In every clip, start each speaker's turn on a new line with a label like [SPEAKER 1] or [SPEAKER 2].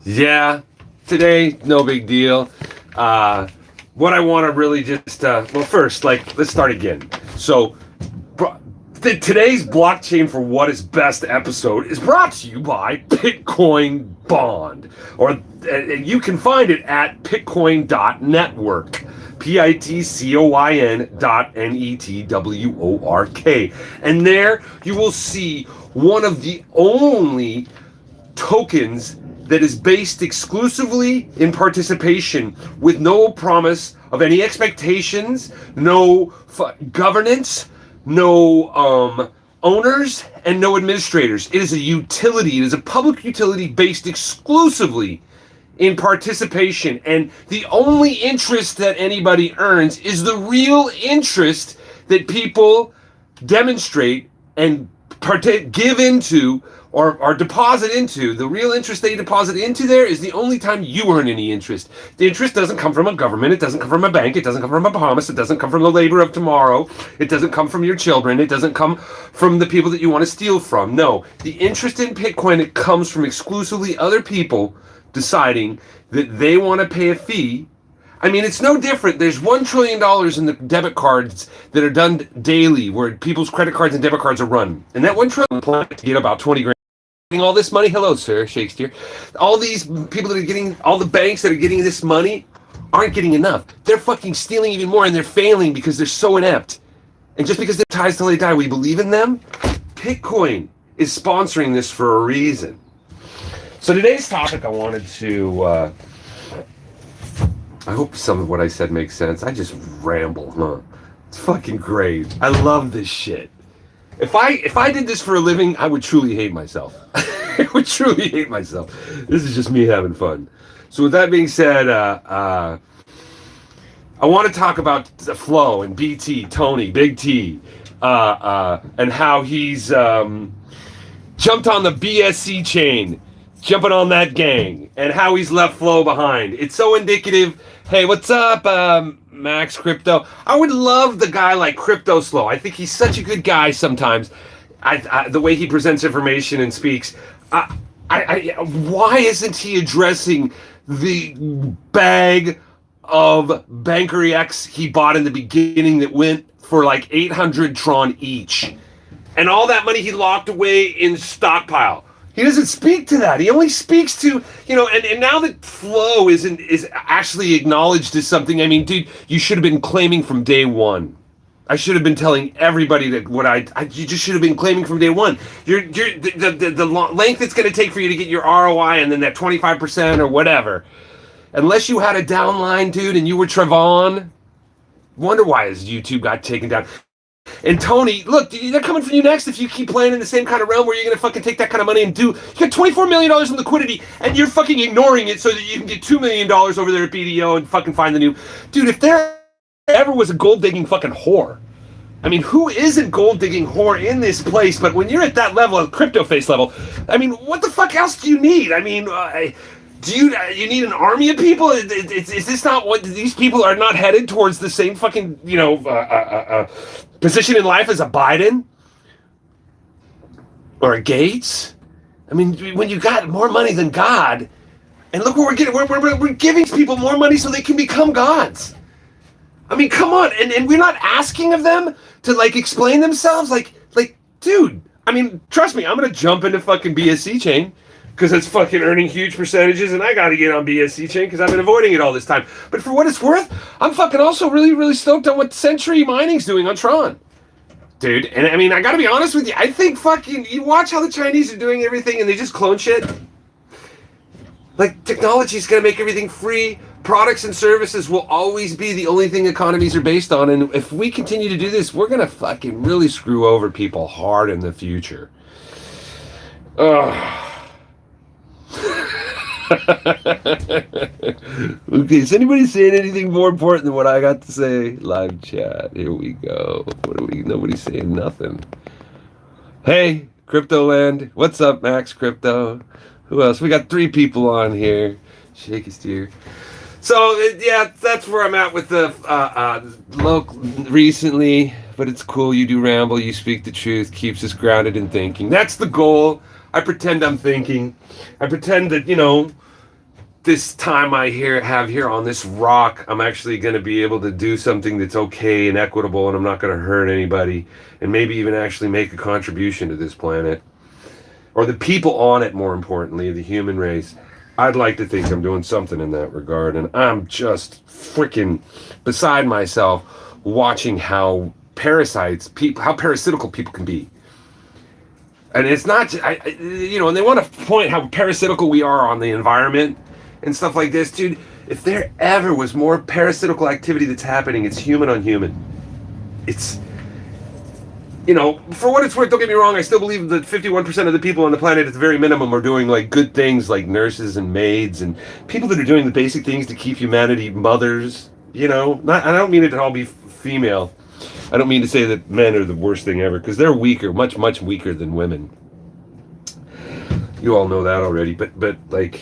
[SPEAKER 1] Yeah, today, no big deal. What I want to really just, well, first, let's start again. So, today's Blockchain for What is Best episode is brought to you by Bitcoin Bond. Or you can find it at bitcoin.network. PITCOIN.NETWORK. And there you will see one of the only tokens that is based exclusively in participation with no promise of any expectations, no governance, no owners, and no administrators. It is a utility. It is a public utility based exclusively in participation. And the only interest that anybody earns is the real interest that people demonstrate and give into or deposit into. The real interest they deposit into there is the only time you earn any interest. The interest doesn't come from a government. It doesn't come from a bank. It doesn't come from a Bahamas. It doesn't come from the labor of tomorrow. It doesn't come from your children. It doesn't come from the people that you want to steal from. No, the interest in Bitcoin, it comes from exclusively other people deciding that they want to pay a fee. I mean, it's no different. There's $1 trillion in the debit cards that are done daily where people's credit cards and debit cards are run. And that $1 trillion plan to get about 20 grand. All this money, hello, sir, Shakespeare. All these people that are getting, all the banks that are getting this money aren't getting enough. They're fucking stealing even more and they're failing because they're so inept. And just because they're ties till they die, we believe in them. Bitcoin is sponsoring this for a reason. So today's topic, I wanted to, I hope some of what I said makes sense. I just ramble, huh? It's fucking great. I love this shit. If I did this for a living, I would truly hate myself. I would truly hate myself. This is just me having fun. So with that being said, I want to talk about the Flow and BT, Tony, Big T, and how he's jumped on the BSC chain, jumping on that gang, and how he's left Flow behind. It's so indicative. Hey, what's up, Max Crypto? I would love the guy like Crypto Slow. I think he's such a good guy sometimes. The way he presents information and speaks. Why isn't he addressing the bag of Bankery X he bought in the beginning that went for like 800 Tron each? And all that money he locked away in stockpile. He doesn't speak to that. He only speaks to, and now that Flow is actually acknowledged as something, I mean, dude, you should have been claiming from day one. I should have been telling everybody that you just should have been claiming from day one. The length it's going to take for you to get your ROI and then that 25% or whatever. Unless you had a downline, dude, and you were Trevon, wonder why his YouTube got taken down. And Tony, look, they're coming for you next if you keep playing in the same kind of realm where you're going to fucking take that kind of money and you got $24 million in liquidity and you're fucking ignoring it so that you can get $2 million over there at BDO and fucking find the new... Dude, if there ever was a gold-digging fucking whore, I mean, who isn't gold-digging whore in this place? But when you're at that level, at crypto face level, I mean, what the fuck else do you need? I mean... Do you need an army of people? Is this not what these people are not headed towards the same fucking position in life as a Biden or a Gates? I mean, when you got more money than God, and look what we're getting, we're giving people more money so they can become gods. I mean, come on, and we're not asking of them to like explain themselves, like, dude. I mean, trust me, I'm gonna jump into fucking BSC chain. Because it's fucking earning huge percentages, and I got to get on BSC chain because I've been avoiding it all this time. But for what it's worth, I'm fucking also really, really stoked on what Century Mining's doing on Tron. Dude, and I mean, I got to be honest with you, I think fucking, you watch how the Chinese are doing everything and they just clone shit. Like, technology's going to make everything free. Products and services will always be the only thing economies are based on. And if we continue to do this, we're going to fucking really screw over people hard in the future. Ugh. Okay, is anybody saying anything more important than what I got to say? Live chat. Here we go. Nobody's saying nothing. Hey, Cryptoland. What's up, Max Crypto? Who else? We got 3 people on here. Shake his steer. So, yeah, that's where I'm at with the local recently. But it's cool. You do ramble. You speak the truth. Keeps us grounded in thinking. That's the goal. I pretend I'm thinking. I pretend that, this time I have here on this rock, I'm actually going to be able to do something that's okay and equitable, and I'm not going to hurt anybody, and maybe even actually make a contribution to this planet, or the people on it, more importantly, the human race. I'd like to think I'm doing something in that regard, and I'm just freaking beside myself watching how how parasitical people can be. And it's not, and they want to point how parasitical we are on the environment and stuff like this, dude. If there ever was more parasitical activity that's happening, it's human on human. It's, for what it's worth, don't get me wrong, I still believe that 51% of the people on the planet at the very minimum are doing like good things, like nurses and maids and people that are doing the basic things to keep humanity, mothers, I don't mean it to all be female. I don't mean to say that men are the worst thing ever, because they're weaker, much, much weaker than women. You all know that already, but like,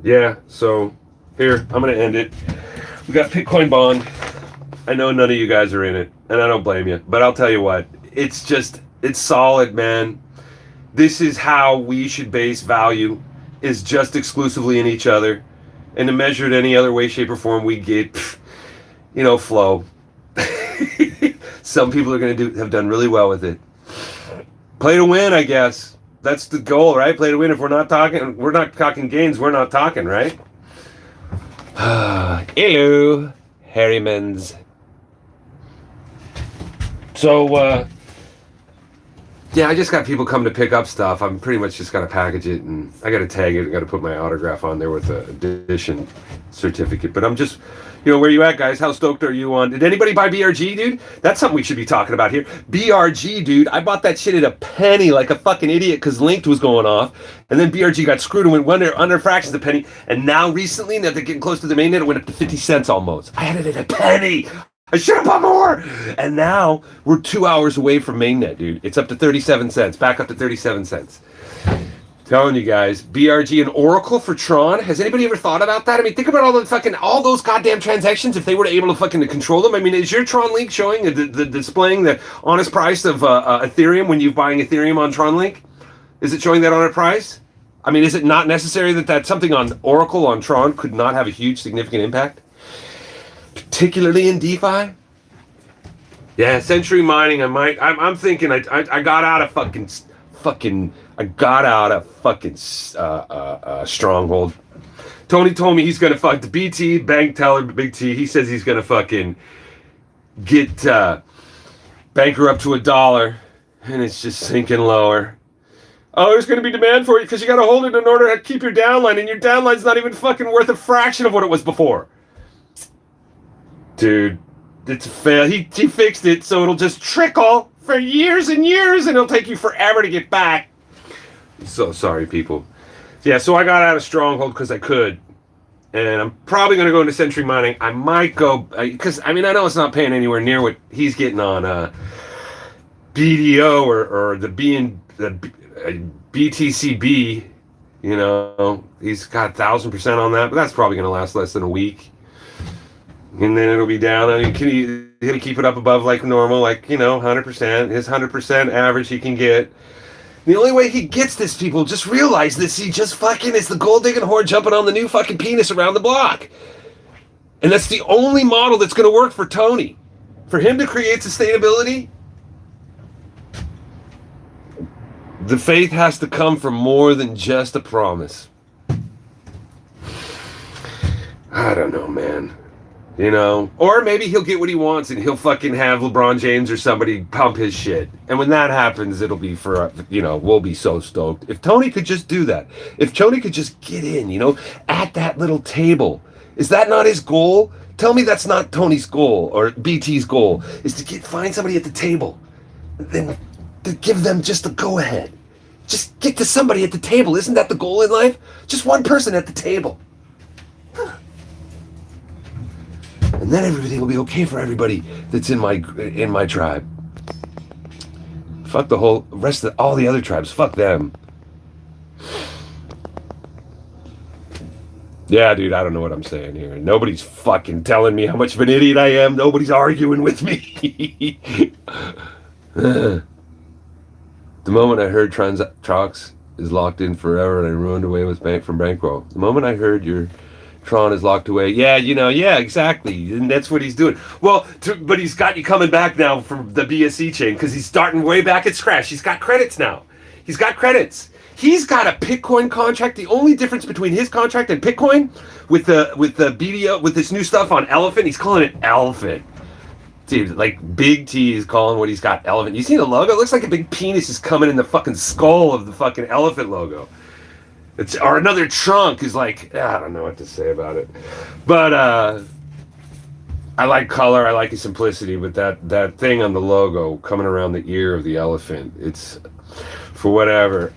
[SPEAKER 1] yeah, so here, I'm going to end it. We got Bitcoin Bond. I know none of you guys are in it, and I don't blame you, but I'll tell you what, it's solid, man. This is how we should base value, is just exclusively in each other, and to measure it any other way, shape, or form, we get, flow. Some people are going to have done really well with it. Play to win, I guess. That's the goal, right? Play to win. If we're not talking gains, we're not talking, right? Hello, Harrymans. So, yeah, I just got people come to pick up stuff. I'm pretty much just got to package it, and I got to tag it. I got to put my autograph on there with a edition certificate. But I'm just, where you at, guys? How stoked are you on? Did anybody buy BRG, dude? That's something we should be talking about here. BRG, dude. I bought that shit at a penny like a fucking idiot because Linked was going off. And then BRG got screwed and went under fractions of a penny. And now recently, now they're getting close to the mainnet, it went up to 50 cents almost. I had it at a penny. I should have bought more. And now we're 2 hours away from mainnet, dude. It's up to 37 cents. Back up to 37 cents. Telling you guys, BRG and Oracle for Tron. Has anybody ever thought about that? I mean, think about all those goddamn transactions if they were able to control them. I mean, is your Tron Link showing the displaying the honest price of Ethereum when you're buying Ethereum on Tron Link? Is it showing that honest price? I mean, is it not necessary that something on Oracle on Tron could not have a huge significant impact? Particularly in DeFi? Yeah, Century Mining, I'm thinking I got out of Stronghold. Tony told me he's gonna fuck the BT bank teller, Big T. He says he's gonna fucking get Banker up to $1, and it's just sinking lower. Oh, there's gonna be demand for it because you gotta hold it in order to keep your downline, and your downline's not even fucking worth a fraction of what it was before. Dude, it's a fail. He fixed it so it'll just trickle for years and years, and it'll take you forever to get back. So sorry, people. Yeah, so I got out of Stronghold because I could, and I'm probably going to go into Century Mining. I might go, because, I know it's not paying anywhere near what he's getting on BDO or the BTCB. He's got 1,000% on that, but that's probably going to last less than a week. And then it'll be down. I mean, can he keep it up above like normal, 100%? His 100% average he can get. The only way he gets this, people, just realize this. He just fucking is the gold digging whore jumping on the new fucking penis around the block. And that's the only model that's going to work for Tony. For him to create sustainability, the faith has to come from more than just a promise. I don't know, man. Or maybe he'll get what he wants and he'll fucking have LeBron James or somebody pump his shit. And when that happens, it'll be we'll be so stoked. If Tony could just do that, if Tony could just get in, at that little table, is that not his goal? Tell me that's not Tony's goal or BT's goal, is to find somebody at the table, then to give them just a go ahead. Just get to somebody at the table. Isn't that the goal in life? Just one person at the table. And then everything will be okay for everybody that's in my tribe. Fuck the whole rest of all the other tribes. Fuck them. Yeah, dude, I don't know what I'm saying here. Nobody's fucking telling me how much of an idiot I am. Nobody's arguing with me. The moment I heard Trox is locked in forever, and I ruined away with from bankroll. The moment I heard your Tron is locked away, yeah, exactly, and that's what he's doing. Well, but he's got you coming back now from the BSC chain because he's starting way back at scratch. He's got credits now. He's got credits. He's got a Bitcoin contract. The only difference between his contract and Bitcoin with the BDO with this new stuff on Elephant, he's calling it Elephant. Dude, like Big T is calling what he's got Elephant. You see the logo? It looks like a big penis is coming in the fucking skull of the fucking Elephant logo. Or another trunk is like, I don't know what to say about it. But I like color, I like the simplicity, but that thing on the logo coming around the ear of the elephant, it's for whatever.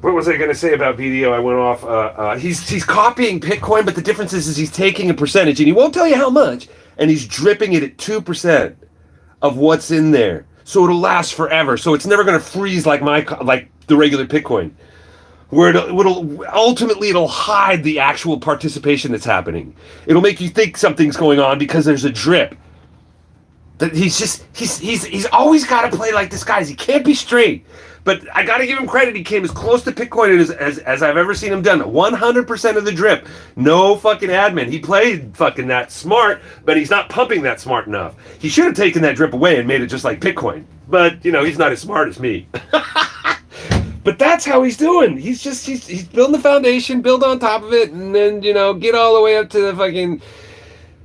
[SPEAKER 1] What was I going to say about BDO? I went off. He's copying Bitcoin, but the difference is he's taking a percentage, and he won't tell you how much, and he's dripping it at 2% of what's in there. So it'll last forever. So it's never going to freeze like the regular Bitcoin. Where it'll ultimately hide the actual participation that's happening. It'll make you think something's going on because there's a drip. That he's always got to play like this, guys. He can't be straight. But I got to give him credit. He came as close to Bitcoin as I've ever seen him done. 100% of the drip. No fucking admin. He played fucking that smart, but he's not pumping that smart enough. He should have taken that drip away and made it just like Bitcoin. But, he's not as smart as me. But that's how he's doing. He's building the foundation, build on top of it, and then, get all the way up to the fucking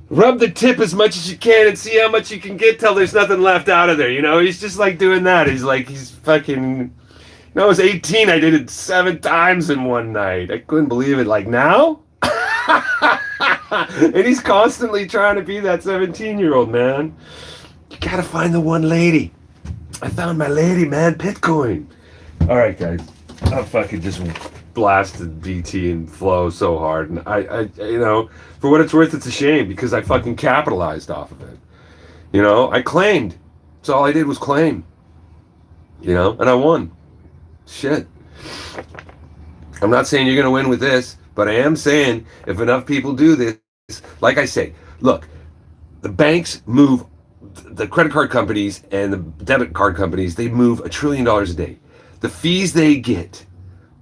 [SPEAKER 1] rub the tip as much as you can and see how much you can get till there's nothing left out of there. He's just like doing that. He's fucking, I was 18. I did it 7 times in one night. I couldn't believe it. Like now? And he's constantly trying to be that 17-year-old, man. You gotta find the one lady. I found my lady, man. Bitcoin. All right, guys. I fucking just blasted BT and Flow so hard, and I for what it's worth, it's a shame because I fucking capitalized off of it. I claimed. That's all I did was claim. And I won. Shit. I'm not saying you're gonna win with this, but I am saying if enough people do this, like I say, look, the banks move, the credit card companies and the debit card companies, they move $1 trillion a day. The fees they get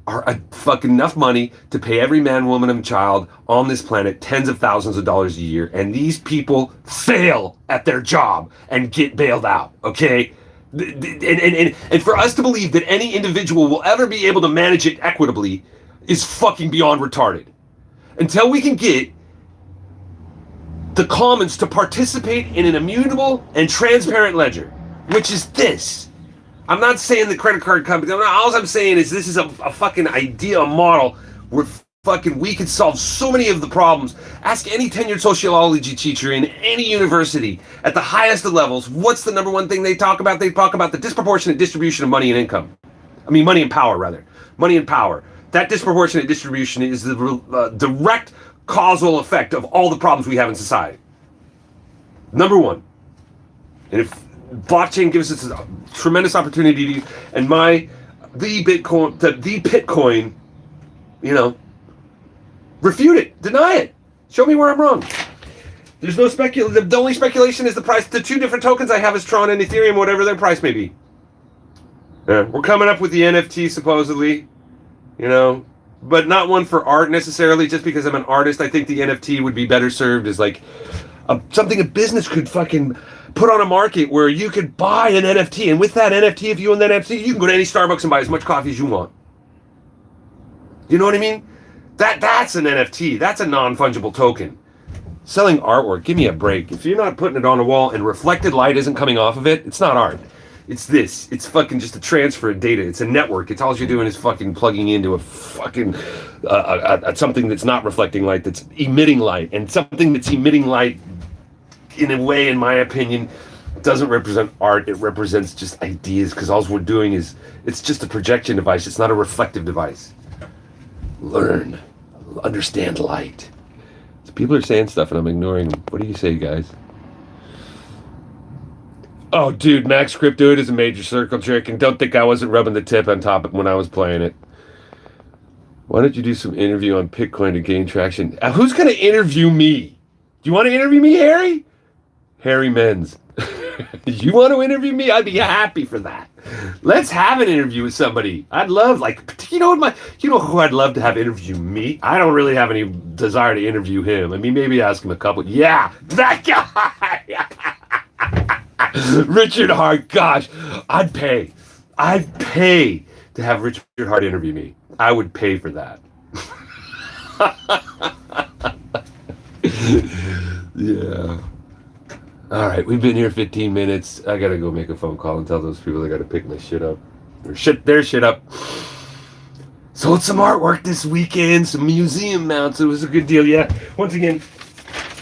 [SPEAKER 1] are fucking enough money to pay every man, woman, and child on this planet tens of thousands of dollars a year. And these people fail at their job and get bailed out, okay? And for us to believe that any individual will ever be able to manage it equitably is fucking beyond retarded. Until we can get the commons to participate in an immutable and transparent ledger, which is this. I'm not saying the credit card company. All I'm saying is this is a fucking idea, a model where fucking we could solve so many of the problems. Ask any tenured sociology teacher in any university at the highest of levels, what's the number one thing they talk about? They talk about the disproportionate distribution of money and income. Money and power, rather. Money and power. That disproportionate distribution is the direct causal effect of all the problems we have in society. Number one. And if blockchain gives us a tremendous opportunity to, and the Bitcoin, refute it, deny it, show me where I'm wrong. There's no speculation. The only speculation is the price. The 2 different tokens I have is Tron and Ethereum, whatever their price may be. We're coming up with the NFT supposedly, but not one for art necessarily. Just because I'm an artist, I think the NFT would be better served as like something a business could fucking put on a market where you could buy an NFT, and with that NFT, if you own that NFT, you can go to any Starbucks and buy as much coffee as you want. You know what I mean? That's an NFT. That's a non-fungible token. Selling artwork, give me a break. If you're not putting it on a wall and reflected light isn't coming off of it, it's not art. It's this. It's fucking just a transfer of data. It's a network. It's all you're doing is fucking plugging into a fucking something that's not reflecting light, that's emitting light, and something that's emitting light in a way, in my opinion, doesn't represent art. It represents just ideas, because all we're doing is, it's just a projection device. It's not a reflective device. Learn. Understand light. So people are saying stuff and I'm ignoring them. What do you say, guys? Oh, dude, Max Cryptoid is a major circle trick, and don't think I wasn't rubbing the tip on top when I was playing it. Why don't you do some interview on Bitcoin to gain traction? Who's going to interview me? Do you want to interview me, Harry? Harry Menz. You want to interview me? I'd be happy for that. Let's have an interview with somebody. I'd love, like, you know who I'd love to have interview me? I don't really have any desire to interview him. I mean, maybe ask him a couple. Yeah, that guy. Richard Hart. Gosh, I'd pay. I'd pay to have Richard Hart interview me. I would pay for that. Yeah. All right, we've been here 15 minutes. I gotta go make a phone call and tell those people they gotta pick my shit up. Or shit their shit up. Sold some artwork this weekend, some museum mounts. It was a good deal, yeah. Once again,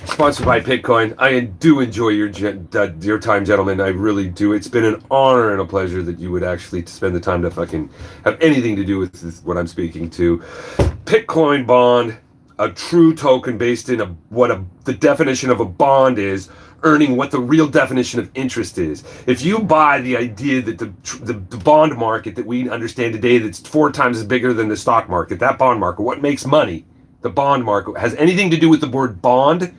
[SPEAKER 1] sponsored by Pitcoin. I do enjoy your time, gentlemen. I really do. It's been an honor and a pleasure that you would actually spend the time to fucking have anything to do with this, what I'm speaking to. Pitcoin bond, a true token based in the definition of a bond is, earning what the real definition of interest is. If you buy the idea that the bond market that we understand today, that's 4 times bigger than the stock market, that bond market, what makes money, the bond market, has anything to do with the word bond,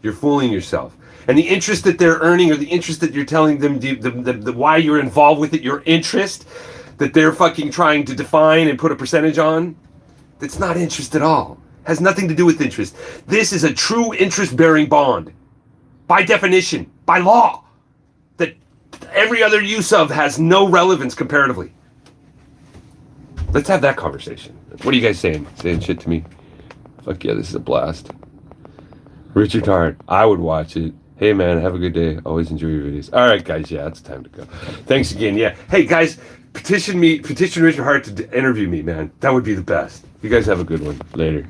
[SPEAKER 1] you're fooling yourself. And the interest that they're earning, or the interest that you're telling them, the why you're involved with it, your interest that they're fucking trying to define and put a percentage on, that's not interest at all. Has nothing to do with interest. This is a true interest-bearing bond. By definition, by law, that every other use of has no relevance comparatively. Let's have that conversation. What are you guys saying? Saying shit to me? Fuck yeah, this is a blast. Richard Hart, I would watch it. Hey man, have a good day. Always enjoy your videos. All right, guys, yeah, it's time to go. Thanks again. Yeah. Hey guys, petition Richard Hart to interview me, man. That would be the best. You guys have a good one. Later.